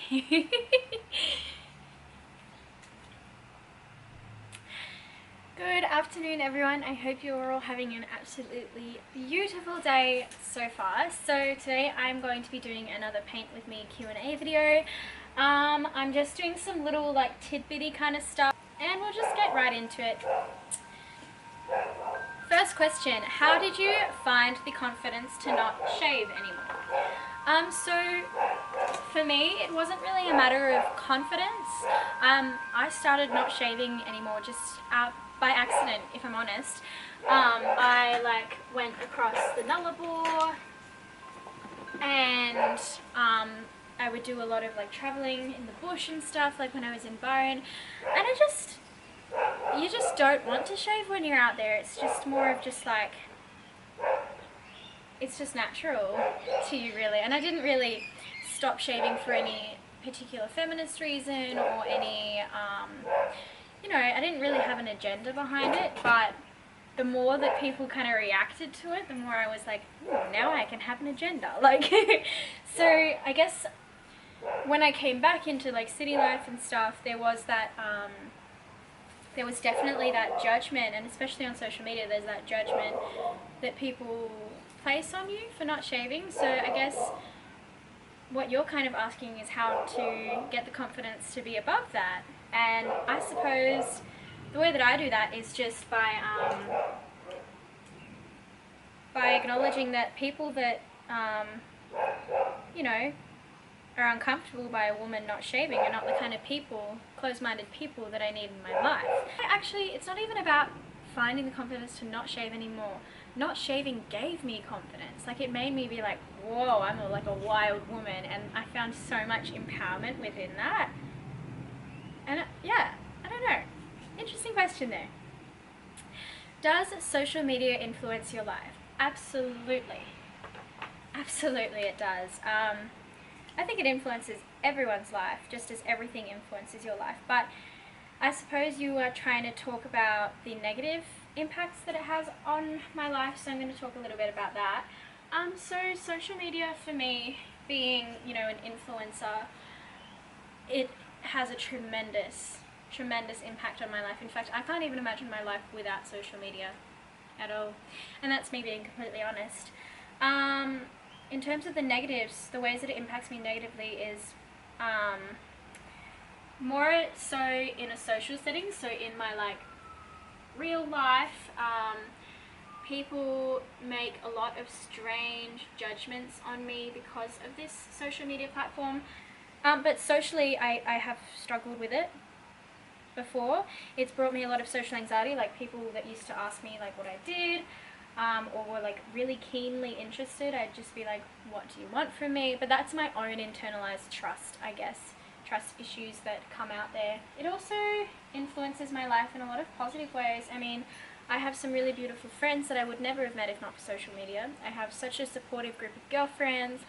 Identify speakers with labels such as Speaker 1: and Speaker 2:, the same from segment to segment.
Speaker 1: Good afternoon everyone, I hope you're all having an absolutely beautiful day so far. So today I'm going to be doing another Paint With Me Q&A video. I'm just doing some little like tidbitty kind of stuff and we'll just get right into it. First question, how did you find the confidence to not shave anymore? So for me, it wasn't really a matter of confidence. I started not shaving anymore just by accident, if I'm honest. I like went across the Nullarbor and I would do a lot of like traveling in the bush and stuff, like when I was in Byron, and you just don't want to shave when you're out there. It's just more of just like, it's just natural to you really. And I didn't really stop shaving for any particular feminist reason or any, you know, I didn't really have an agenda behind it, but the more that people kind of reacted to it, the more I was like, ooh, now I can have an agenda. Like, so I guess when I came back into like city life and stuff, there was that, there was definitely that judgment, and especially on social media, there's that judgment that people place on you for not shaving. So I guess what you're kind of asking is how to get the confidence to be above that. And I suppose the way that I do that is just by acknowledging that people that, you know, are uncomfortable by a woman not shaving are not the kind of people, closed-minded people that I need in my life. Actually, it's not even about finding the confidence to not shave anymore. Not shaving gave me confidence. Like, it made me be like, whoa, I'm like a wild woman, and I found so much empowerment within that. And yeah, I don't know. Interesting question there. Does social media influence your life? Absolutely. Absolutely it does. I think it influences everyone's life, just as everything influences your life. But I suppose you are trying to talk about the negative impacts that it has on my life, so I'm going to talk a little bit about that. So social media for me, being, you know, an influencer, it has a tremendous impact on my life. In fact, I can't even imagine my life without social media at all. And that's me being completely honest. In terms of the negatives, the ways that it impacts me negatively is more so in a social setting. So in my like real life, people make a lot of strange judgments on me because of this social media platform. But socially, I have struggled with it before. It's brought me a lot of social anxiety, like people that used to ask me like what I did, or were like really keenly interested. I'd just be like, what do you want from me? But that's my own internalized trust, I guess, trust issues that come out there. It also influences my life in a lot of positive ways. I mean, I have some really beautiful friends that I would never have met if not for social media. I have such a supportive group of girlfriends.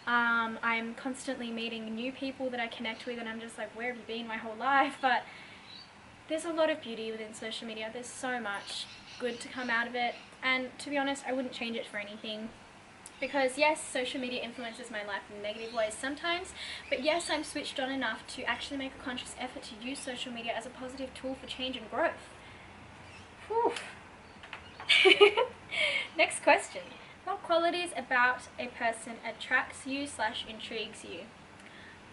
Speaker 1: I'm constantly meeting new people that I connect with, and I'm just like, where have you been my whole life? But there's a lot of beauty within social media. There's so much good to come out of it, and to be honest, I wouldn't change it for anything. Because yes, social media influences my life in negative ways sometimes, but yes, I'm switched on enough to actually make a conscious effort to use social media as a positive tool for change and growth. Whew. Next question. What qualities about a person attracts you / intrigues you?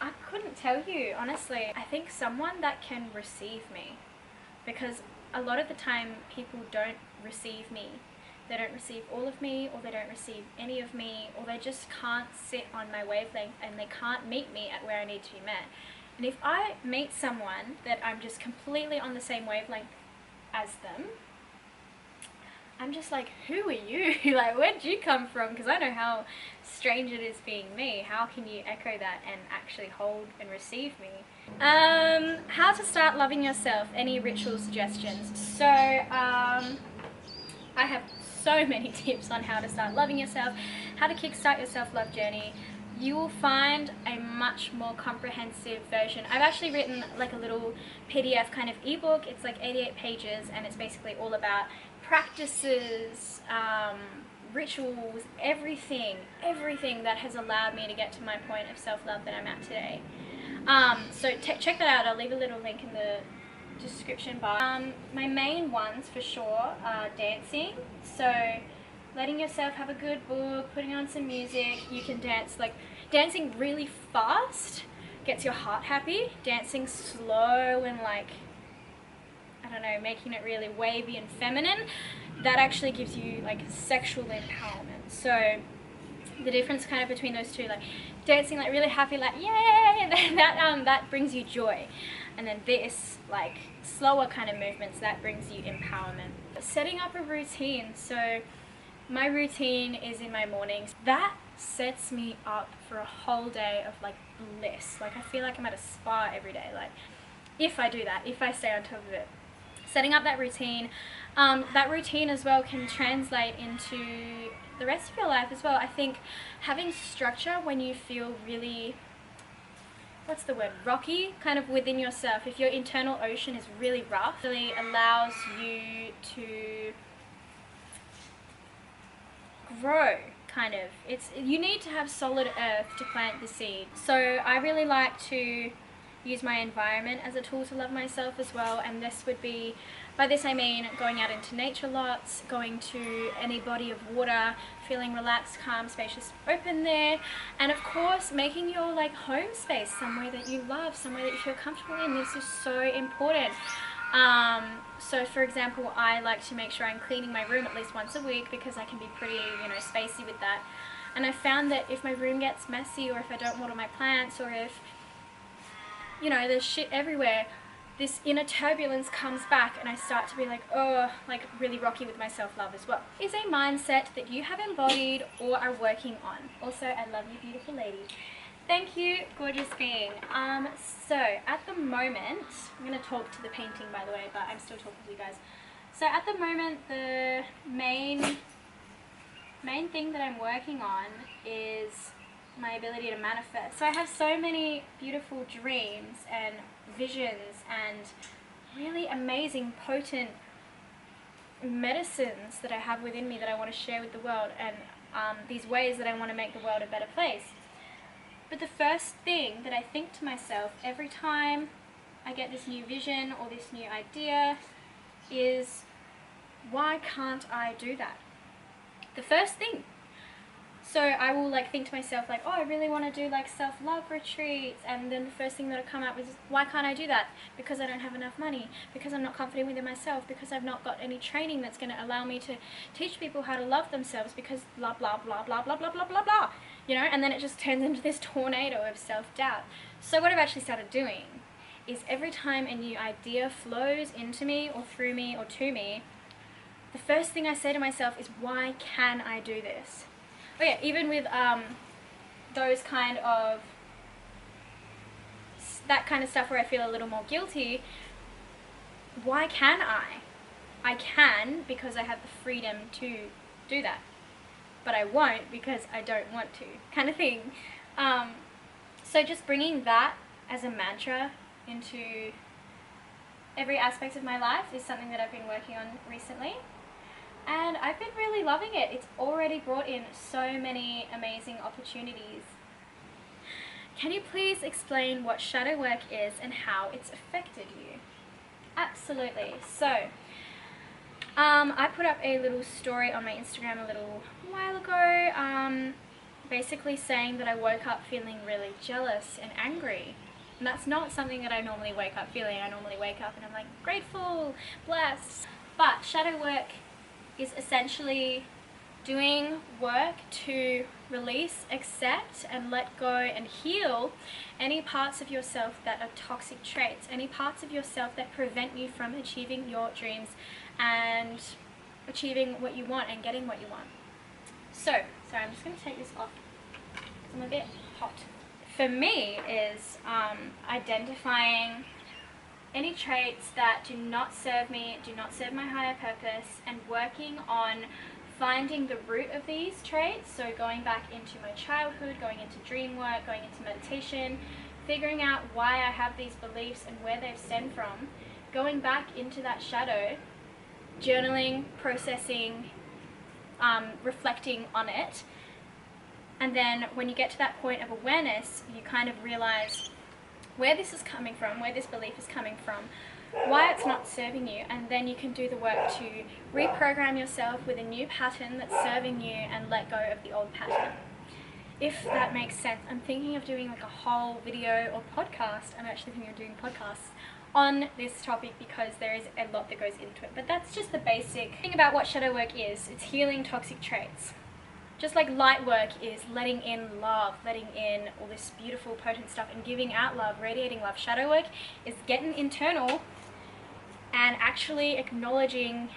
Speaker 1: I couldn't tell you, honestly. I think someone that can receive me, because a lot of the time people don't receive me. They don't receive all of me, or they don't receive any of me, or they just can't sit on my wavelength and they can't meet me at where I need to be met. And if I meet someone that I'm just completely on the same wavelength as them, I'm just like, who are you? Like, where'd you come from? Because I know how strange it is being me. How can you echo that and actually hold and receive me? How to start loving yourself. Any ritual suggestions? So, I have so many tips on how to start loving yourself, how to kickstart your self-love journey. You will find a much more comprehensive version. I've actually written like a little PDF kind of ebook. It's like 88 pages, and it's basically all about practices, rituals, everything that has allowed me to get to my point of self-love that I'm at today. So check that out. I'll leave a little link in the description bar. My main ones for sure are dancing. So letting yourself have a good book, putting on some music. You can dance, like dancing really fast gets your heart happy. Dancing slow and like, I don't know, making it really wavy and feminine, that actually gives you like sexual empowerment. So the difference kind of between those two, like dancing like really happy, like yay, that brings you joy, and then this like slower kind of movements, that brings you empowerment. Setting up a routine. So my routine is in my mornings. That sets me up for a whole day of like bliss. Like I feel like I'm at a spa every day, like if I do that, if I stay on top of it. Setting up that routine as well can translate into the rest of your life as well. I think having structure when you feel really, what's the word, rocky kind of within yourself, if your internal ocean is really rough, really allows you to grow kind of. You need to have solid earth to plant the seed. So I really like to use my environment as a tool to love myself as well, and this would be, by this I mean going out into nature lots, going to any body of water, feeling relaxed, calm, spacious, open there, and of course making your like home space somewhere that you love, somewhere that you feel comfortable in. This is so important. So for example, I like to make sure I'm cleaning my room at least once a week because I can be pretty, you know, spacey with that. And I found that if my room gets messy, or if I don't water my plants, or if, you know, there's shit everywhere, this inner turbulence comes back and I start to be like, oh, like really rocky with my self-love as well. Is a mindset that you have embodied or are working on. Also, I love you, beautiful lady. Thank you, gorgeous being. So at the moment, I'm going to talk to the painting by the way, but I'm still talking to you guys. So at the moment, the main thing that I'm working on is my ability to manifest. So I have so many beautiful dreams and visions and really amazing, potent medicines that I have within me that I want to share with the world, and these ways that I want to make the world a better place. But the first thing that I think to myself every time I get this new vision or this new idea is, why can't I do that? The first thing. So I will like think to myself like, oh, I really want to do like self-love retreats, and then the first thing that'll come up is, why can't I do that? Because I don't have enough money, because I'm not confident within myself, because I've not got any training that's going to allow me to teach people how to love themselves, because blah blah blah blah blah blah blah blah blah, you know. And then it just turns into this tornado of self-doubt. So what I've actually started doing is, every time a new idea flows into me or through me or to me, the first thing I say to myself is, why can I do this? Oh yeah, even with those kind of, that kind of stuff where I feel a little more guilty, why can I? I can because I have the freedom to do that, but I won't because I don't want to, kind of thing. So just bringing that as a mantra into every aspect of my life is something that I've been working on recently. And I've been really loving it. It's already brought in so many amazing opportunities. Can you please explain what shadow work is and how it's affected you? Absolutely. So, I put up a little story on my Instagram a little while ago, basically saying that I woke up feeling really jealous and angry. And that's not something that I normally wake up feeling. I normally wake up and I'm like, grateful, blessed. But shadow work is essentially doing work to release, accept, and let go and heal any parts of yourself that are toxic traits, any parts of yourself that prevent you from achieving your dreams and achieving what you want and getting what you want. So, sorry, I'm just going to take this off because I'm a bit hot. For me is identifying any traits that do not serve me, do not serve my higher purpose, and working on finding the root of these traits. So going back into my childhood, going into dream work, going into meditation, figuring out why I have these beliefs and where they've stemmed from, going back into that shadow, journaling, processing, reflecting on it. And then when you get to that point of awareness, you kind of realize, where this is coming from, where this belief is coming from, why it's not serving you, and then you can do the work to reprogram yourself with a new pattern that's serving you and let go of the old pattern. If that makes sense. I'm thinking of doing like a whole video or podcast. I'm actually thinking of doing podcasts on this topic because there is a lot that goes into it. But that's just the basic thing about what shadow work is. It's healing toxic traits. Just like light work is letting in love, letting in all this beautiful, potent stuff and giving out love, radiating love. Shadow work is getting internal and actually acknowledging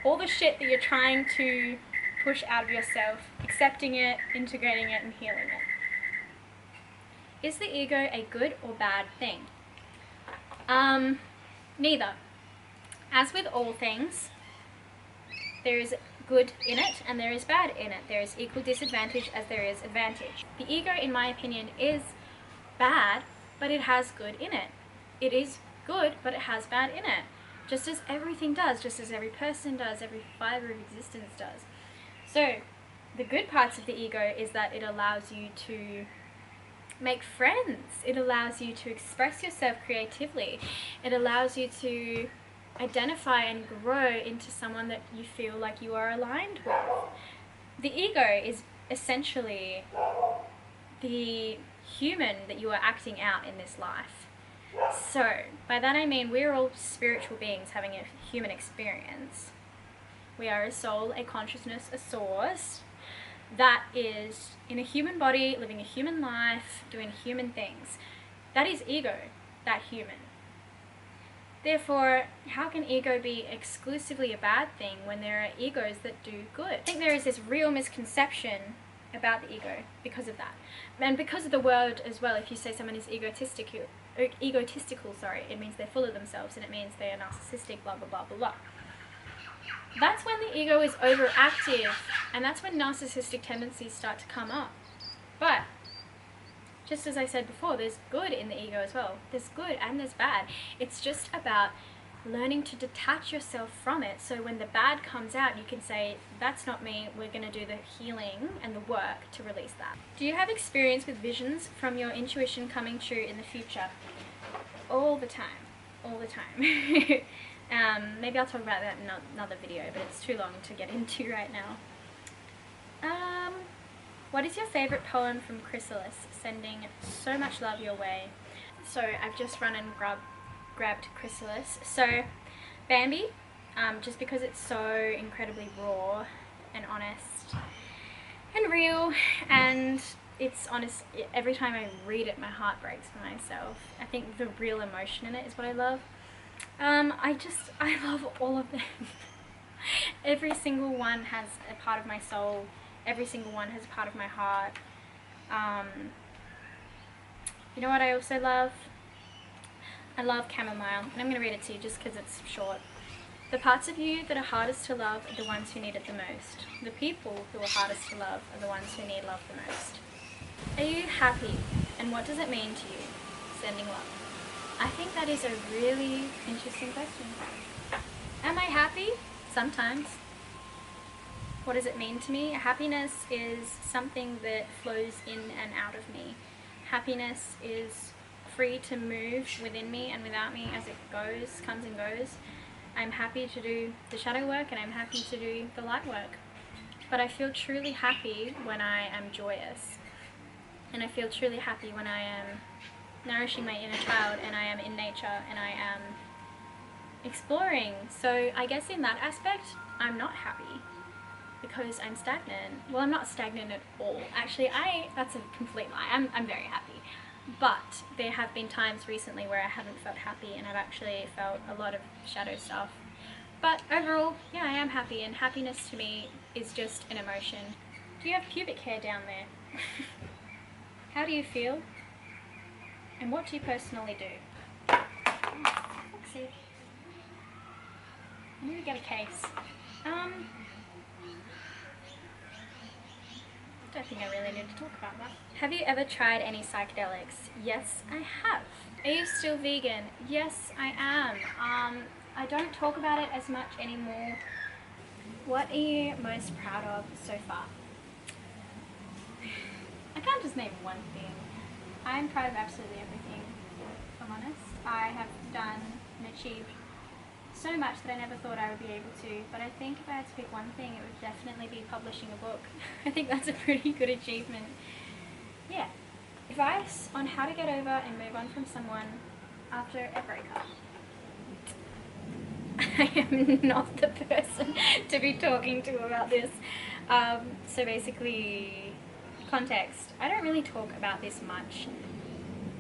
Speaker 1: all the shit that you're trying to push out of yourself, accepting it, integrating it, and healing it. Is the ego a good or bad thing? Neither. As with all things, there is good in it and there is bad in it. There is equal disadvantage as there is advantage. The ego, in my opinion, is bad, but it has good in it. It is good, but it has bad in it. Just as everything does, just as every person does, every fiber of existence does. So, the good parts of the ego is that it allows you to make friends. It allows you to express yourself creatively. It allows you to identify and grow into someone that you feel like you are aligned with. The ego is essentially the human that you are acting out in this life. So, by that I mean we're all spiritual beings having a human experience. We are a soul, a consciousness, a source that is in a human body, living a human life, doing human things. That is ego, that human. Therefore, how can ego be exclusively a bad thing when there are egos that do good? I think there is this real misconception about the ego because of that. And because of the word as well, if you say someone is egotistical, it means they're full of themselves and it means they are narcissistic, blah, blah, blah, blah, blah. That's when the ego is overactive, and that's when narcissistic tendencies start to come up. But, just as I said before, there's good in the ego as well. There's good and there's bad. It's just about learning to detach yourself from it, so when the bad comes out, you can say, that's not me, we're going to do the healing and the work to release that. Do you have experience with visions from your intuition coming true in the future? All the time. All the time. Maybe I'll talk about that in another video, but it's too long to get into right now. What is your favorite poem from CHRYSALIS? Sending so much love your way. So I've just run and grabbed CHRYSALIS. So Bambi, just because it's so incredibly raw and honest and real, and it's honest. Every time I read it, my heart breaks for myself. I think the real emotion in it is what I love. I love all of them. Every single one has a part of my soul. Every single one has a part of my heart. You know what I also love? I love chamomile, and I'm going to read it to you just because it's short. The parts of you that are hardest to love are the ones who need it the most. The people who are hardest to love are the ones who need love the most. Are you happy? And what does it mean to you? Sending love. I think that is a really interesting question. Am I happy? Sometimes. What does it mean to me? Happiness is something that flows in and out of me. Happiness is free to move within me and without me as it goes, comes and goes. I'm happy to do the shadow work and I'm happy to do the light work. But I feel truly happy when I am joyous. And I feel truly happy when I am nourishing my inner child and I am in nature and I am exploring. So I guess in that aspect, I'm not happy because I'm stagnant. Well, I'm not stagnant at all. Actually, that's a complete lie. I'm very happy. But there have been times recently where I haven't felt happy and I've actually felt a lot of shadow stuff. But overall, yeah, I am happy, and happiness to me is just an emotion. Do you have pubic hair down there? How do you feel? And what do you personally do? Oopsie. I need to get a case. I don't think I really need to talk about that. Have you ever tried any psychedelics? Yes, I have. Are you still vegan? Yes, I am. I don't talk about it as much anymore. What are you most proud of so far? I can't just name one thing. I'm proud of absolutely everything. I'm honest. I have done and achieved so much that I never thought I would be able to, but I think if I had to pick one thing, it would definitely be publishing a book. I think that's a pretty good achievement. Yeah. Advice on how to get over and move on from someone after a breakup. I am not the person to be talking to about this. So basically, context. I don't really talk about this much.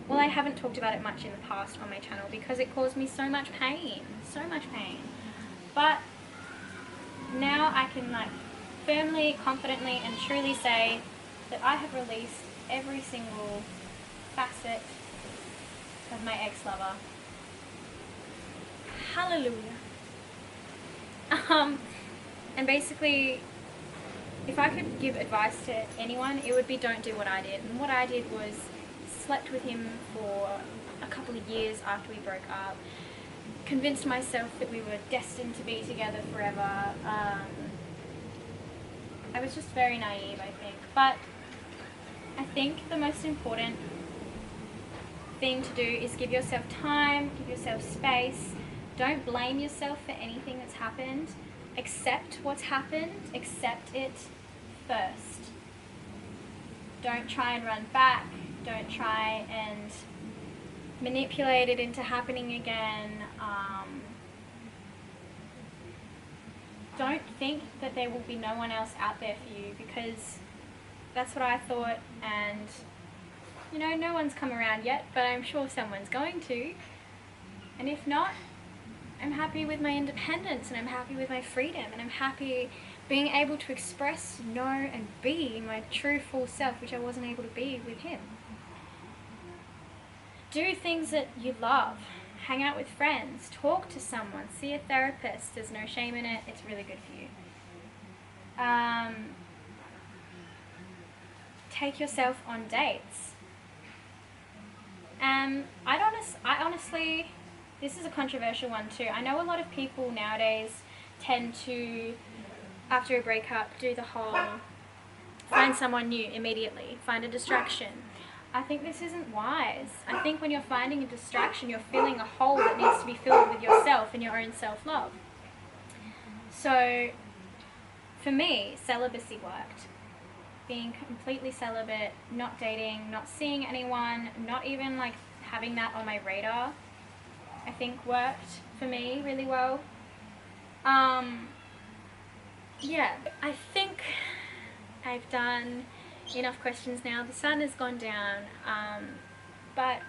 Speaker 1: Well, I haven't talked about it much in the past on my channel because it caused me so much pain. So much pain. But now I can like firmly, confidently and truly say that I have released every single facet of my ex-lover. Hallelujah. And basically, if I could give advice to anyone, it would be don't do what I did. And what I did was slept with him for a couple of years after we broke up, convinced myself that we were destined to be together forever. I was just very naive, I think. But I think the most important thing to do is give yourself time, give yourself space. Don't blame yourself for anything that's happened. Accept what's happened. Accept it first. Don't try and run back. Don't try and manipulate it into happening again. Don't think that there will be no one else out there for you, because that's what I thought, and you know, no one's come around yet, but I'm sure someone's going to. And if not, I'm happy with my independence, and I'm happy with my freedom, and I'm happy being able to express, know, and be my true full self, which I wasn't able to be with him. Do things that you love. Hang out with friends. Talk to someone. See a therapist. There's no shame in it. It's really good for you. Take yourself on dates. I honestly, this is a controversial one too. I know a lot of people nowadays tend to, after a breakup, do the whole find someone new immediately, find a distraction. I think this isn't wise. I think when you're finding a distraction, you're filling a hole that needs to be filled with yourself and your own self-love. So, for me, celibacy worked. Being completely celibate, not dating, not seeing anyone, not even like having that on my radar, I think worked for me really well. Yeah, I think I've done enough questions now. The sun has gone down, but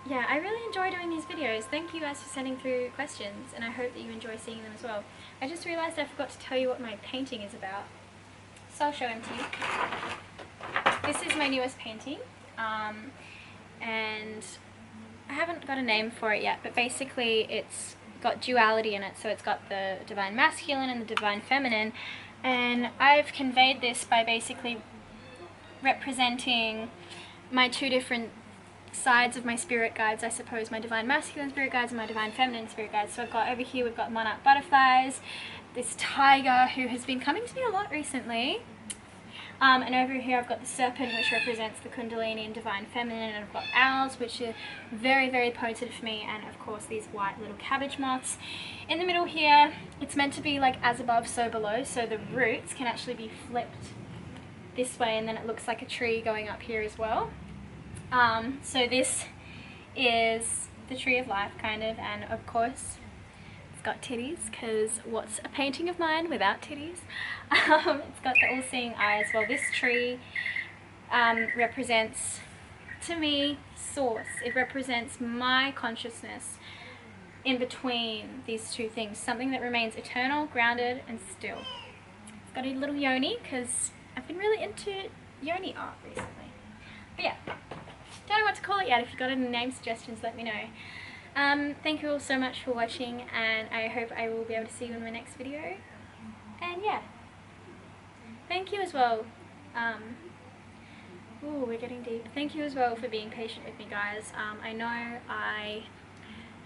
Speaker 1: yeah, I really enjoy doing these videos. Thank you guys for sending through questions, and I hope that you enjoy seeing them as well. I just realised I forgot to tell you what my painting is about, so I'll show them to you. This is my newest painting, and I haven't got a name for it yet, but basically it's got duality in it, so it's got the divine masculine and the divine feminine. And I've conveyed this by basically representing my two different sides of my spirit guides, I suppose, my divine masculine spirit guides and my divine feminine spirit guides. So I've got over here, we've got monarch butterflies, this tiger who has been coming to me a lot recently, and over here I've got the serpent, which represents the kundalini and divine feminine, and I've got owls, which are very, very potent for me, and of course these white little cabbage moths. In the middle here, it's meant to be like as above, so below, so the roots can actually be flipped this way, and then it looks like a tree going up here as well. So this is the tree of life, kind of, and of course it's got titties, because what's a painting of mine without titties? It's got the all-seeing eyes. Well, this tree represents, to me, source. It represents my consciousness in between these two things, something that remains eternal, grounded, and still. It's got a little yoni, because I've been really into yoni art recently. But yeah, don't know what to call it yet. If you've got any name suggestions, let me know. Thank you all so much for watching, and I hope I will be able to see you in my next video. And yeah, thank you as well. Ooh, we're getting deep. Thank you as well for being patient with me, guys. I know I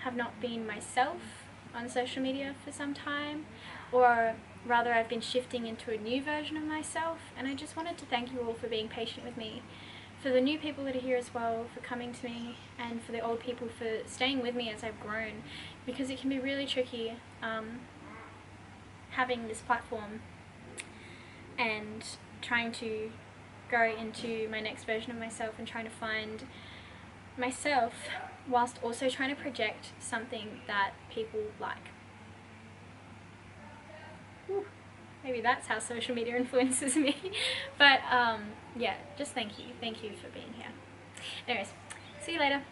Speaker 1: have not been myself on social media for some time, or rather I've been shifting into a new version of myself, and I just wanted to thank you all for being patient with me for the new people that are here as well, for coming to me, and for the old people for staying with me as I've grown, because it can be really tricky having this platform and trying to grow into my next version of myself and trying to find myself whilst also trying to project something that people like. Whew. Maybe that's how social media influences me. But yeah, just thank you for being here. Anyways, see you later.